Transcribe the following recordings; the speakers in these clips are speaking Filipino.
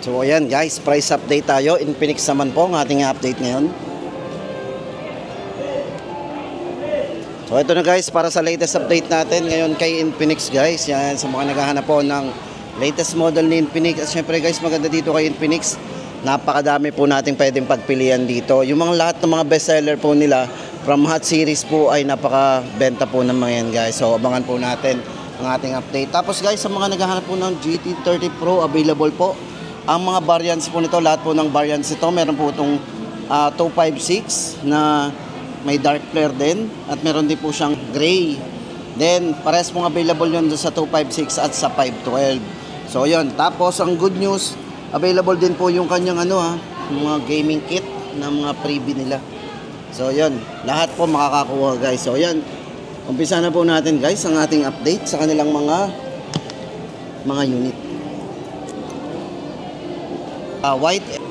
So ayan guys, price update tayo. Infinix naman po ang ating update ngayon. So ito na guys, para sa latest update natin ngayon kay Infinix guys. Yan, sa mga naghahanap po ng latest model ni Infinix. At syempre guys, maganda dito kay Infinix, napakadami po natin pwedeng pagpilian dito. Yung mga lahat ng mga bestseller po nila from hot series po ay napakabenta po ng mga yan guys. So abangan po natin ang ating update. Tapos guys, sa mga naghahanap po ng GT30 Pro, available po ang mga variants po nito. Lahat po ng variants ito, meron po itong 256 na may dark flare din, at meron din po siyang gray. Then parehas pong available yun sa 256 at sa 512. So yun, tapos ang good news, available din po yung kanyang mga gaming kit na mga freebie nila. So yun, lahat po makakakuha guys. So yun, umpisa na po natin guys ang ating update sa kanilang mga unit. White.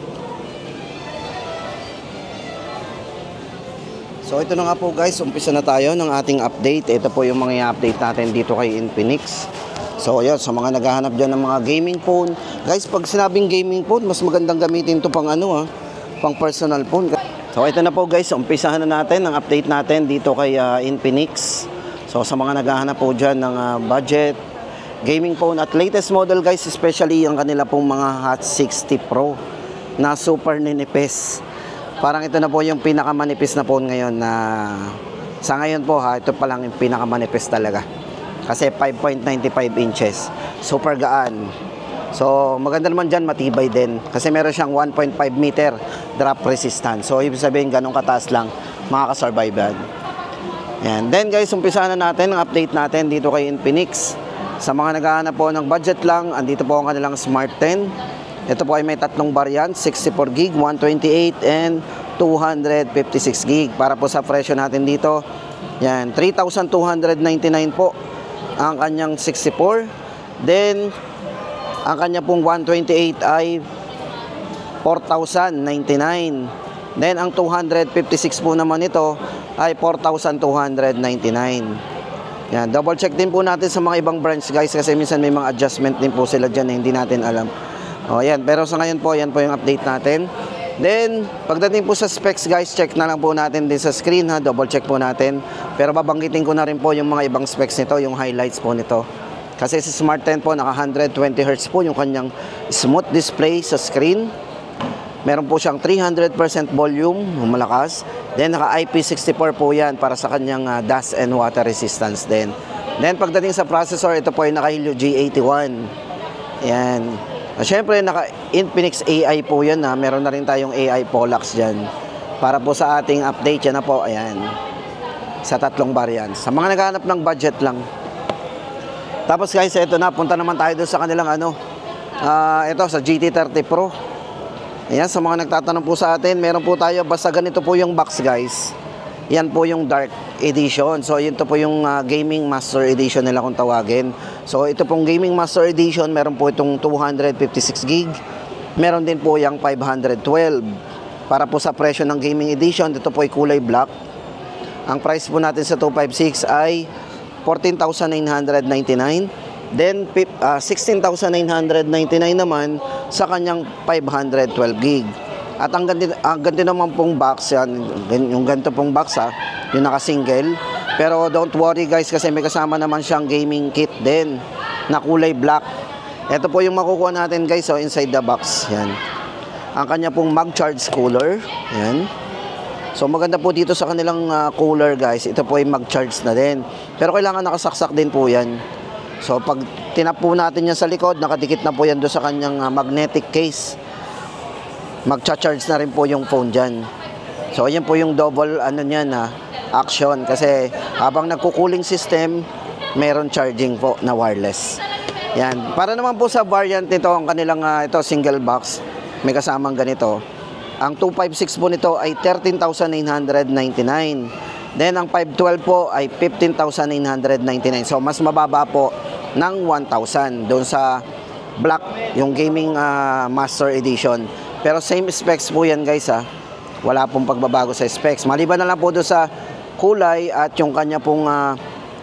So ito na nga po guys, umpisa na tayo ng ating update. Ito po yung mga i-update natin dito kay Infinix. So ayan, sa mga naghahanap dyan ng mga gaming phone guys, pag sinabing gaming phone, mas magandang gamitin ito pang pang personal phone. So ito na po guys, umpisahan na natin ang update natin dito kay Infinix. So sa mga naghahanap po dyan ng budget gaming phone at latest model guys, especially ang kanila pong mga Hot 60 Pro na super ninipis. Parang ito na po yung pinakamanipis na phone ngayon na sa ngayon po ito pa lang yung pinakamanipis talaga. Kasi 5.95 inches. Super gaan. So maganda naman dyan, matibay din. Kasi meron siyang 1.5 meter drop resistance. So ibig sabihin ganun kataas lang makakasurvive yan. Yan. Then guys, umpisa na natin ang update natin dito kay Infinix. Sa mga naghahanap po ng budget lang, andito po ang kanilang Smart 10. Ito po ay may tatlong variant, 64GB, 128 and 256GB. Para po sa presyo natin dito, yan, 3,299 po ang kanyang 64. Then ang kanya pong 128 ay 4,099. Then ang 256 po naman ito ay 4,299. Yan, double check din po natin sa mga ibang branch guys, kasi minsan may mga adjustment din po sila dyan na hindi natin alam. O yan, pero sa ngayon po, yan po yung update natin. Then pagdating po sa specs guys, check na lang po natin din sa screen double check po natin. Pero babanggitin ko na rin po yung mga ibang specs nito, yung highlights po nito. Kasi sa Smart 10 po, naka 120Hz po yung kanyang smooth display sa screen. Meron po siyang 300% volume, malakas. Then naka IP64 po yan para sa kanyang dust and water resistance din. Then pagdating sa processor, ito po ay naka Helio G81. Yan. Siyempre naka Infinix AI po yan meron na rin tayong AI Pollax dyan. Para po sa ating update yan na po, ayan. Sa tatlong variants. Sa mga naghahanap ng budget lang. Tapos guys, ito na, punta naman tayo doon sa kanilang ito sa GT30 Pro. Ayan, sa mga nagtatanong po sa atin, meron po tayo, basta ganito po yung box guys. Yan po yung Dark Edition. So ito po yung Gaming Master Edition nila kung tawagin. So ito pong Gaming Master Edition, meron po itong 256GB. Meron din po yung 512. Para po sa presyo ng Gaming Edition, ito po ay kulay black. Ang price po natin sa 256 ay 14,999. Then 16,999 naman sa kanyang 512GB. At ang ganito naman pong box yan, yung ganito pong box yung naka-single. Pero don't worry guys, kasi may kasama naman siyang gaming kit din na kulay black. Ito po yung makukuha natin guys inside the box. Yan. Ang kanya pong mag-charge cooler. Yan. So maganda po dito sa kanilang cooler guys, ito po ay mag-charge na din. Pero kailangan nakasaksak din po yan. So pag tinap po natin yan sa likod, nakadikit na po yan doon sa kanyang magnetic case. Magcha-charge na rin po yung phone dyan. So ayan po yung double action, kasi habang nagko-cooling system, meron charging po na wireless. Yan. Para naman po sa variant nito, ang kanilang ito single box, may kasamang ganito. Ang 256 po nito ay 13,999. Then ang 512 po ay 15,999. So mas mababa po ng 1,000 doon sa black, yung Gaming Master Edition. Pero same specs po yan guys Wala pong pagbabago sa specs. Maliban na lang po doon sa kulay at yung kanya pong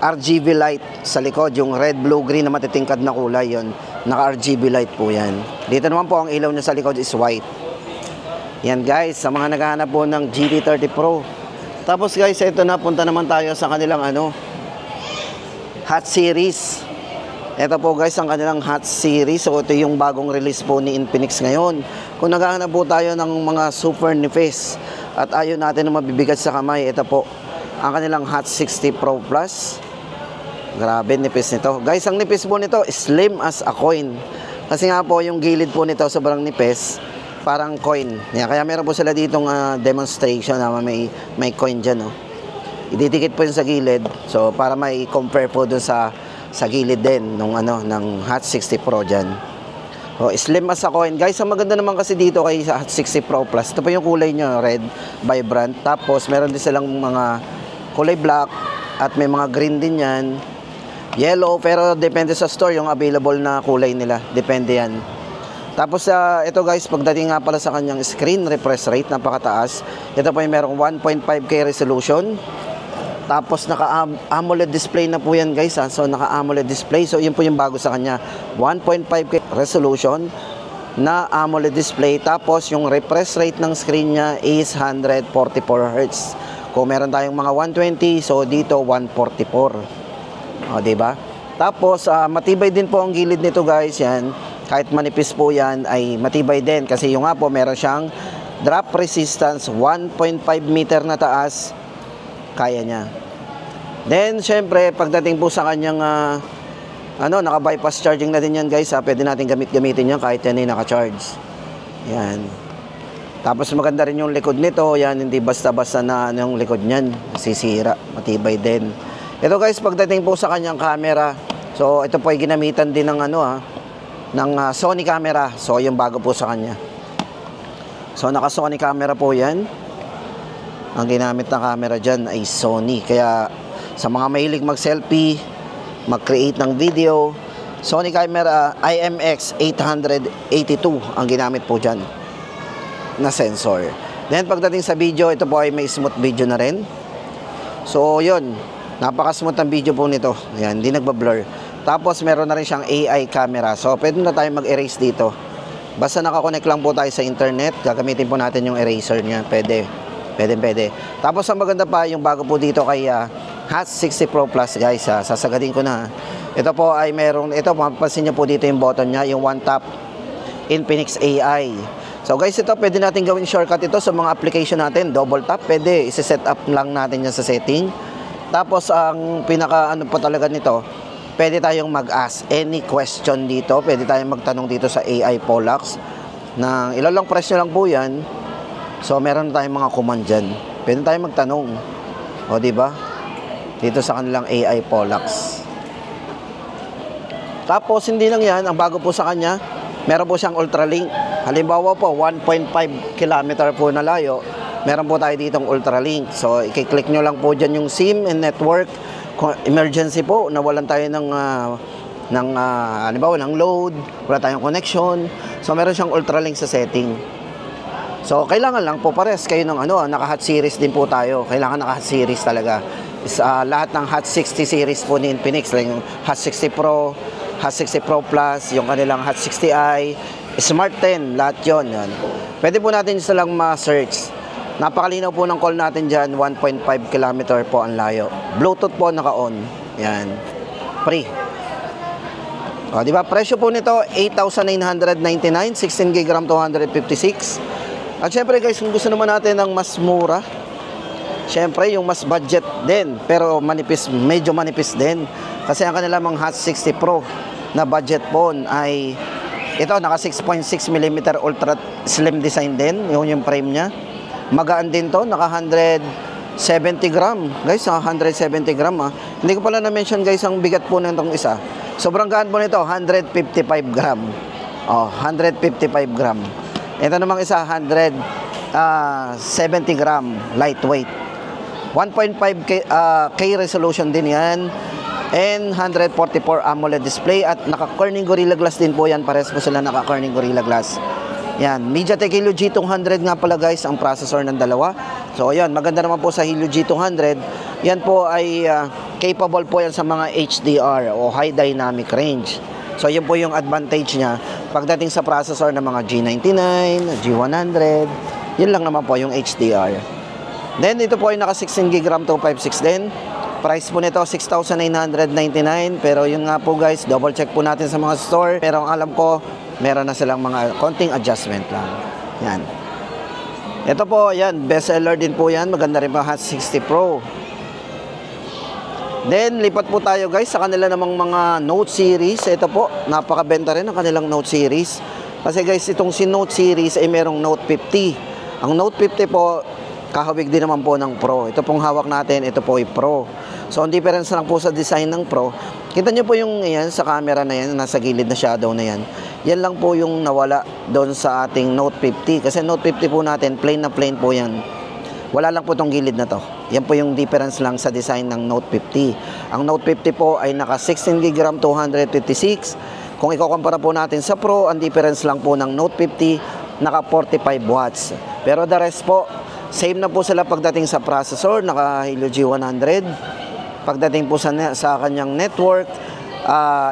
RGB light sa likod, yung red, blue, green na matitingkad na kulay yon. Naka RGB light po yan. Dito naman po ang ilaw niya sa likod is white. Yan guys, sa mga naghahanap po ng GT30 Pro. Tapos guys, ito na, punta naman tayo sa kanilang Hot Series. Ito po guys, ang kanilang Hot Series. So ito yung bagong release po ni Infinix ngayon. Kung naghahanap po tayo ng mga super nipis at ayaw natin na mabibigat sa kamay, ito po ang kanilang Hot 60 Pro Plus. Grabe nipis nito. Guys, ang nipis po nito, slim as a coin. Kasi nga po, yung gilid po nito, sobrang nipis, parang coin. Yan, kaya meron po sila ditong demonstration na may coin dyan. Oh. Ididikit po yun sa gilid. So, para may compare po dun sa gilid din ng Hot 60 Pro dyan. So, slim as a coin. Guys, ang maganda naman kasi dito kay Hot 60 Pro Plus, ito po yung kulay nyo, red, vibrant. Tapos, meron din silang mga kulay black at may mga green din yan. Yellow, pero depende sa store yung available na kulay nila. Depende yan. Tapos ito guys, pagdating nga pala sa kanyang screen refresh rate, napakataas. Ito po yung merong 1.5K resolution. Tapos naka-AMOLED display na po yan guys. So naka-AMOLED display. So yun po yung bago sa kanya. 1.5K resolution na AMOLED display. Tapos yung refresh rate ng screen niya is 144 Hz. Kung meron tayong mga 120, so dito 144. O, diba? Tapos, matibay din po ang gilid nito guys, yan. Kahit manipis po yan, ay matibay din. Kasi yung nga po, meron siyang drop resistance, 1.5 meter na taas. Kaya niya. Then, syempre, pagdating po sa kanyang, naka-bypass charging na din yan guys. Pwede natin gamitin yan kahit yan ay naka-charge. Yan. Tapos, maganda rin yung likod nito. Yan, hindi basta-basta na yung likod niyan. Sisira. Matibay din. Ito guys, pagdating po sa kanyang camera, so ito po ay ginamitan din ng Sony camera. So yung bago po sa kanya. So naka Sony camera po 'yan. Ang ginamit na camera diyan ay Sony. Kaya sa mga mahilig mag-selfie, mag-create ng video, Sony camera IMX882 ang ginamit po diyan na sensor. Then pagdating sa video, ito po ay may smooth video na rin. So 'yun. Napaka-smooth ang video po nito. Ayan, hindi nagba-blur. Tapos, meron na rin siyang AI camera. So, pwede na tayo mag-erase dito. Basta nakakonect lang po tayo sa internet, gagamitin po natin yung eraser niya. Pwede. Pwede. Tapos, ang maganda pa, yung bago po dito kay Hot 60 Pro Plus, guys. Sasagadin ko na. Ito po ay ito, mapapansin niyo po dito yung button niya, yung one tap Infinix AI. So, guys, ito, pwede natin gawin shortcut ito sa mga application natin. Double tap, pwede. Isi-set up lang natin yan sa setting. Tapos, ang pinaka pa talaga nito, pwede tayong mag-ask any question dito. Pwede tayong magtanong dito sa AI Pollax. Na ilang presyo lang po yan. So, meron tayong mga command dyan. Pwede tayong magtanong. O, diba? Dito sa kanilang AI Pollax. Tapos, hindi lang yan. Ang bago po sa kanya, meron po siyang Ultralink. Halimbawa po, 1.5 kilometer po na layo. Meron po tayo ditong Ultralink. So, i-click nyo lang po dyan yung SIM and network. Kung emergency po, nawalan tayo ng load, wala tayong connection. So, meron siyang Ultralink sa setting. So, kailangan lang po pares kayo ng naka-Hot Series din po tayo. Kailangan naka-Hot Series talaga. Lahat ng Hot 60 series po ni Infinix, like yung Hot 60 Pro, Hot 60 Pro Plus, yung kanilang Hot 60i, Smart 10, lahat yun. Pwede po natin silang ma-search. Napakalinaw po ng call natin dyan, 1.5 km po ang layo. Bluetooth po naka-on. Yan. Free. O, diba? Presyo po nito, 8,999, 16 GB RAM, 256. At syempre guys, kung gusto naman natin ng mas mura, syempre yung mas budget din, pero manipis, medyo manipis din. Kasi ang kanila mga Hot 60 Pro na budget phone ay, ito, naka 6.6 mm ultra slim design din, yung frame niya. Magaan din to, naka 170 gram. Guys, 170 gram ha. Hindi ko pala na-mention guys ang bigat po nitong isa. Sobrang gaan po nito, 155 gram. Oh, 155 gram. Ito namang isa, 170 gram, lightweight. 1.5K resolution din yan. And 144 AMOLED display at naka-Corning Gorilla Glass din po yan. Pares po sila naka-Corning Gorilla Glass. Yan, MediaTek Helio G200 nga pala guys, ang processor ng dalawa. So ayan, maganda naman po sa Helio G200. Yan po ay capable po yan sa mga HDR o High Dynamic Range. So yun po yung advantage niya pagdating sa processor ng mga G99, G100. Yun lang naman po yung HDR. Then ito po ay naka 16GB RAM 256 din. Price po nito 6,999, pero yun nga po guys, double check po natin sa mga store. Pero ang alam ko, meron na silang mga konting adjustment lang. Yan. Ito po, yan, best seller din po yan. Maganda rin pa Hot 60 Pro. Then, lipat po tayo guys sa kanila namang mga Note series. Ito po, napakabenta rin ang kanilang Note series. Kasi guys, itong si Note series ay merong Note 50. Ang Note 50 po, kahawig din naman po ng Pro. Ito pong hawak natin, ito po ay Pro. So, ang difference lang po sa design ng Pro, kita nyo po yung yan, sa camera na yan, nasa gilid na shadow na yan. Yan lang po yung nawala doon sa ating Note 50. Kasi Note 50 po natin, plain na plain po yan. Wala lang po itong gilid na to. Yan po yung difference lang sa design ng Note 50. Ang Note 50 po ay naka 16GB RAM 256. Kung ikukumpara po natin sa Pro, ang difference lang po ng Note 50, naka 45 watts. Pero the rest po, same na po sila pagdating sa processor, naka Helio G100. Pagdating po sa kanyang network,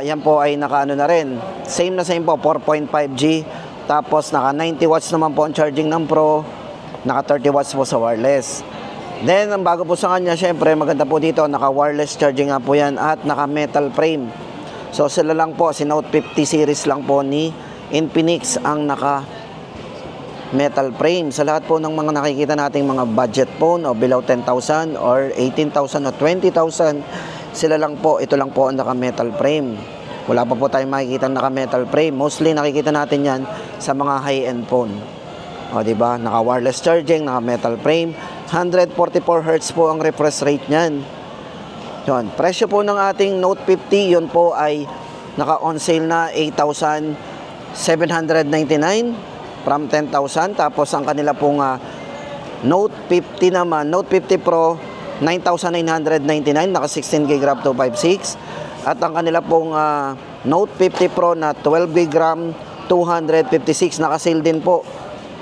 yan po ay naka ano na rin. Same na same po, 4.5G. Tapos naka 90 watts naman po ang charging ng Pro. Naka 30 watts po sa wireless. Then, ang bago po sa kanya, syempre, maganda po dito, naka wireless charging nga po yan at naka metal frame. So, sila lang po, si Note 50 series lang po ni Infinix ang naka metal frame. Sa lahat po ng mga nakikita nating mga budget phone o below 10,000 or 18,000 o 20,000, sila lang po, ito lang po ang naka metal frame. Wala pa po tayong makikita naka metal frame. Mostly nakikita natin yan sa mga high-end phone. O, diba? Naka wireless charging, naka metal frame. 144 Hz po ang refresh rate niyan. Yun. Presyo po ng ating Note 50, yun po ay naka on sale na 8,799 from 10,000. Tapos ang kanila pong Note 50 naman, Note 50 Pro, 9,999, naka 16GB RAM 256. At ang kanila pong Note 50 Pro na 12GB RAM 256, naka sale din po.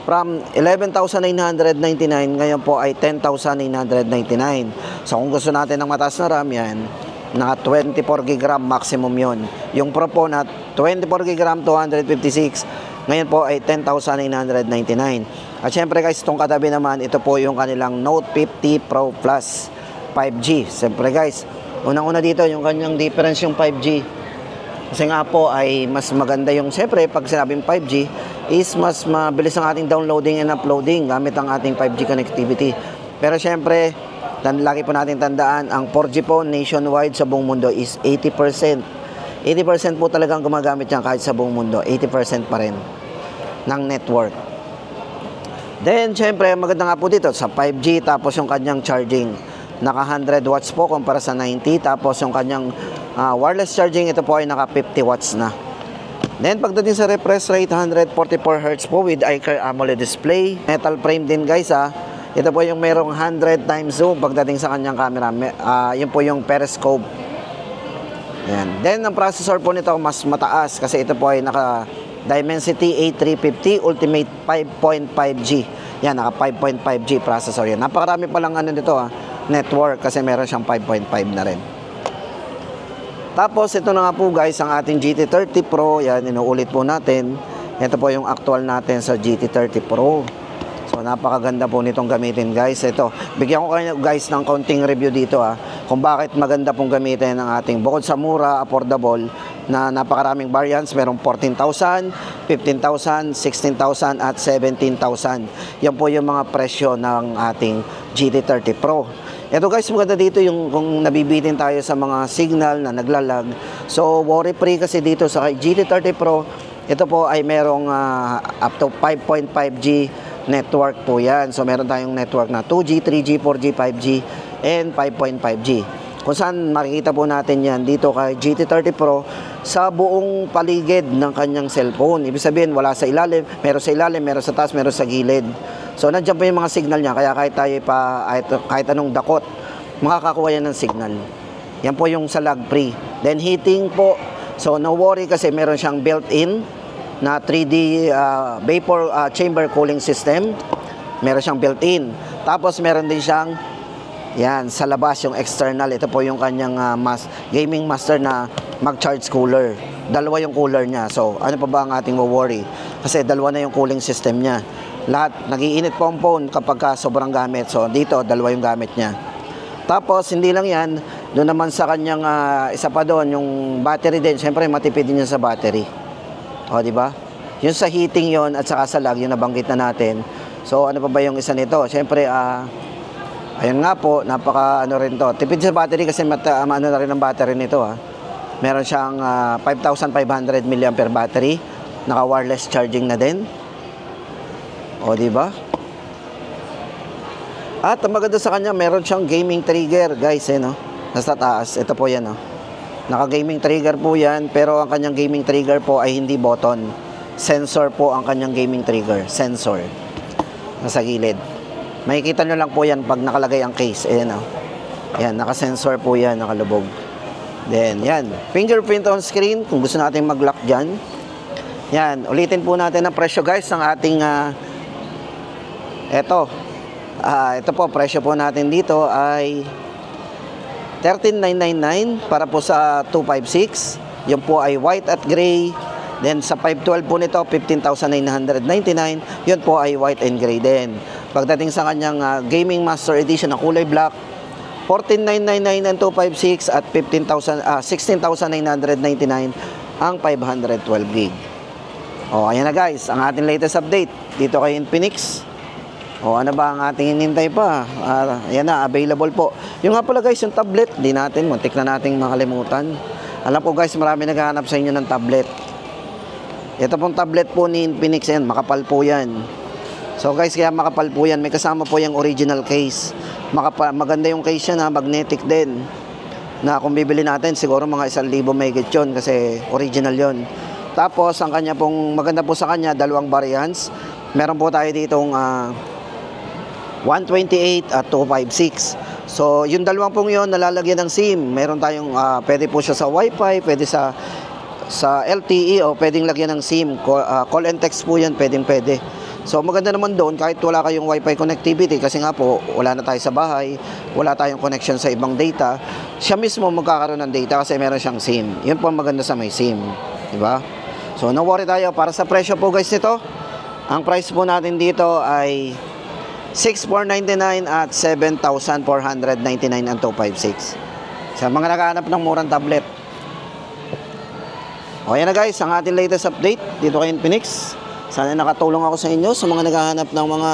From 11,999, ngayon po ay 10,999. So kung gusto natin ng mataas na RAM, yan, naka 24GB RAM maximum yon. Yung Pro po na 24GB RAM 256, ngayon po ay 10,999. At syempre guys, itong katabi naman, ito po yung kanilang Note 50 Pro Plus 5G. Syempre guys, unang-una dito, yung kanyang difference yung 5G. Kasi nga po ay mas maganda yung, syempre, pag sinabing 5G, is mas mabilis ang ating downloading and uploading gamit ang ating 5G connectivity. Pero syempre, lagi po natin tandaan, ang 4G po nationwide sa buong mundo is 80%. 80% po talagang gumagamit yan kahit sa buong mundo. 80% pa rin ng network. Then, syempre, maganda nga po dito sa 5G, tapos yung kanyang charging. Naka 100 watts po kumpara sa 90. Tapos yung kanyang wireless charging, ito po ay naka 50 watts na. Then, pagdating sa refresh rate, 144 Hz po with iCar AMOLED display. Metal frame din guys Ito po yung merong 100 times zoom pagdating sa kanyang camera. Yun po yung periscope. Yan. Then, ang processor po nito mas mataas kasi ito po ay naka Dimensity A350 Ultimate 5.5G. Yan, naka 5.5G processor yan. Napakarami palang ano nito network kasi meron siyang 5.5 na rin. Tapos, ito na nga po guys, ang ating GT30 Pro. Yan, inuulit po natin. Ito po yung actual natin sa GT30 Pro. So, napakaganda po nitong gamitin guys. Ito, bigyan ko kayo guys ng konting review dito kung bakit maganda pong gamitin ng ating, bukod sa mura, affordable, na napakaraming variants. Merong 14,000, 15,000, 16,000 at 17,000. Yan po yung mga presyo ng ating GT30 Pro. Ito guys, maganda dito yung kung nabibitin tayo sa mga signal na naglalag. So, worry free kasi dito sa GT30 Pro, ito po ay merong up to 5.5G network po yan. So, meron tayong network na 2G, 3G, 4G, 5G, and 5.5G. Kung saan makikita po natin yan dito kay GT30 Pro sa buong paligid ng kanyang cellphone. Ibig sabihin, wala sa ilalim, meron sa ilalim, meron sa taas, meron sa gilid. So, nandiyan po yung mga signal niya. Kaya kahit tayo kahit anong dakot, makakakuha yan ng signal. Yan po yung sa lag free. Then, heating po. So, no worry kasi meron siyang built-in na 3D vapor chamber cooling system. Meron siyang built-in. Tapos, meron din siyang yan, sa labas yung external. Ito po yung kanyang gaming master na mag-charge cooler. dalawa yung cooler niya. So, ano pa ba ang ating worry? Kasi dalawa na yung cooling system niya. Lahat, nagiinit po ang phone kapag sobrang gamit. So, dito, dalawa yung gamit niya. Tapos, hindi lang yan, doon naman sa kanyang, isa pa doon, yung battery din. Siyempre, matipid din yan sa battery. O, di ba? Yung sa heating yon at saka sa lag, yung nabanggit na natin. So, ano pa ba yung isa nito? Siyempre, ayun nga po, napaka ano rin to. Tipid sa battery kasi ano na rin ang battery nito Meron siyang 5,500 mAh battery. Naka wireless charging na din. O di ba? At ang maganda sa kanya, meron siyang gaming trigger, guys, no. Nasa taas, ito po 'yan, Naka gaming trigger po 'yan, pero ang kanyang gaming trigger po ay hindi button. Sensor po ang kanyang gaming trigger, sensor. Nasa gilid. Makikita nyo lang po yan pag nakalagay ang case. Ayan, Yan, naka-sensor po yan, nakalubog. Then, yan. Fingerprint on screen, kung gusto natin mag-lock dyan. Yan, ulitin po natin ang presyo, guys, ng ating, ito po, presyo po natin dito ay 13,999 para po sa 256. Yung po ay white at gray. Then sa 512 po nito, 15,999. Yun po ay white and gray din. Pagdating sa kanyang Gaming Master Edition na kulay black, 14,999 ang 256 at 16,999 ang 512 gig. O, ayan na guys, ang ating latest update dito kay Infinix. O, ano ba ang ating hinintay pa? Ayan na, available po. Yung nga pala guys, yung tablet, di natin, muntik na nating makalimutan. Alam ko guys, marami naghahanap sa inyo ng tablet. Ito pong tablet po ni Infinix, yan, makapal po yan. So guys, kaya makapal po yan. May kasama po yung original case. Maganda yung case yan, magnetic din. Na kung bibili natin, siguro mga 1,000 mahigit yun kasi original yun. Tapos, ang kanya pong, maganda po sa kanya, dalawang variants. Meron po tayo ditong 128 at 256. So, yung dalawang pong yun, nalalagyan ng SIM. Meron tayong, pwede po siya sa Wi-Fi, pwede sa LTE o pwedeng lagyan ng SIM. Call and text po yan, pwede. So maganda naman doon kahit wala kayong Wi-Fi connectivity kasi nga po wala na tayo sa bahay, wala tayong connection sa ibang data, siya mismo magkakaroon ng data kasi meron siyang SIM. Yun po ang maganda sa may SIM, di ba? So no worry tayo para sa presyo po guys nito. Ang price po natin dito ay 6,499 at 7,499 ang 256. Sa mga naghahanap ng murang tablet. O yan na guys, ang ating latest update dito kay Infinix. Sana nakatulong ako sa inyo sa mga naghahanap ng mga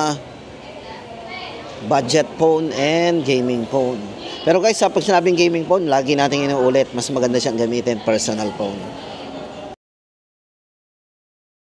budget phone and gaming phone. Pero guys, pag sinabing gaming phone, lagi nating inuulit, mas maganda siyang gamitin personal phone.